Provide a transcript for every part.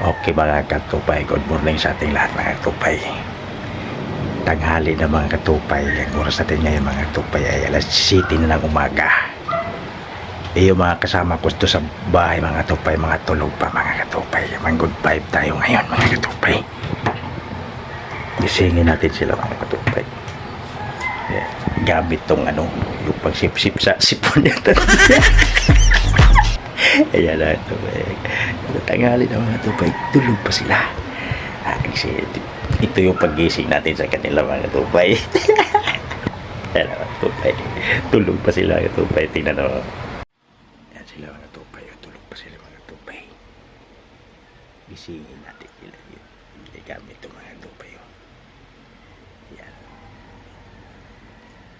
Okay mga katupay, good morning sa ating lahat mga katupay. Tanghali na mga katupay. Ang oras natin ngayon mga katupay ay alas 7 na ng umaga. Yung mga kasama ko sa bahay mga katupay, mga tulog pa mga katupay. Mga good vibe tayo ngayon mga katupay. Gisingin natin sila mga katupay. Gamit tong yung pagsip-sip sa sipon nito. Ayan na ito. Tanghali na mga tupay, tulog pa sila. Kasi ito yung pag-gising natin sa kanila mga tupay. Ayan na mga tupay, tulog pa sila mga tupay. Tingnan mo. Ayan sila mga tupay, tulog pa sila mga tupay. Gisingin natin sila. Hindi gamit ito mga tupay. Ayan.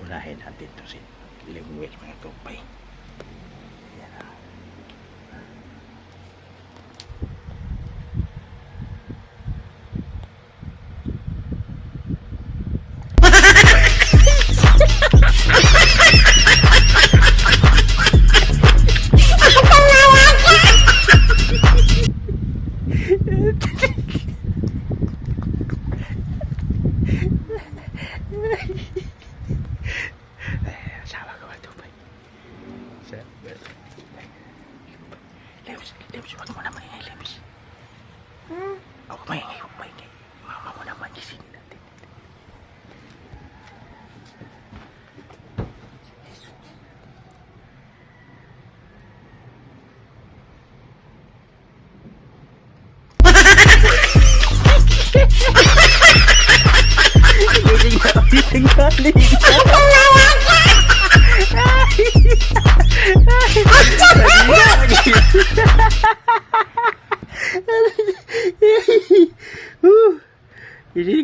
Punahin natin ito si Limwell mga tupay. Lems, wag mo naman ingay, Lems. Huwag maingay. Mama mo naman, gisingin natin.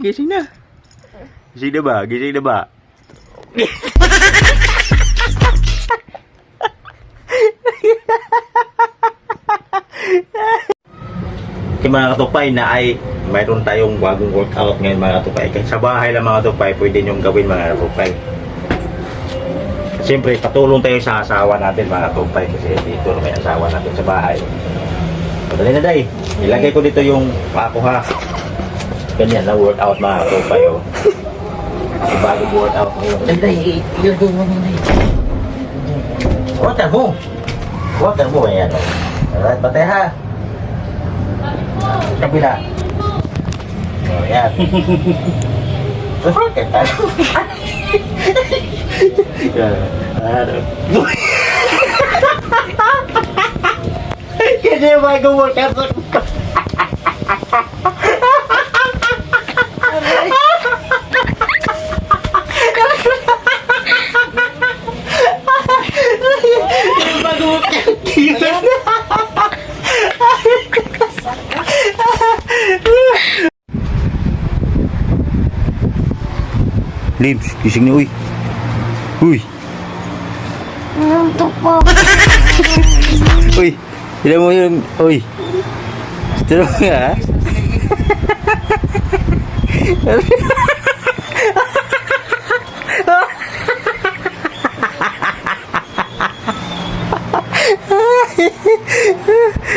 Gising na. Gising na ba? Okay mga katupay na ay mayroon tayong bagong workout ngayon mga katupay. Kasi sa bahay lang mga katupay, pwede nyo gawin mga katupay. Siyempre patulong tayo sa asawa natin mga katupay. Kasi dito may asawa natin sa bahay. Madali na day. Ilagay ko dito yung pako ha. Ganyan na workout mga katupay. Bagong workout ngayon. Day, ilagay mo muna yun. Water mo. Ayan. Alright, batay ha. Kabila. Ayan. Bakit tayo? Kasi yung bagong workout. Lims, gising ni uy. Ngantuk po. Uy, tidak mo yung uy. Tidak mo nga.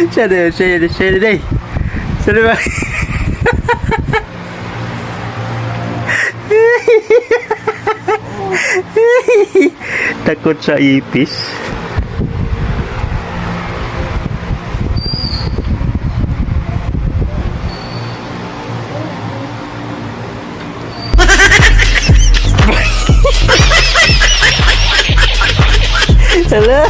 Saya deh. Takut sa ipis. Hello.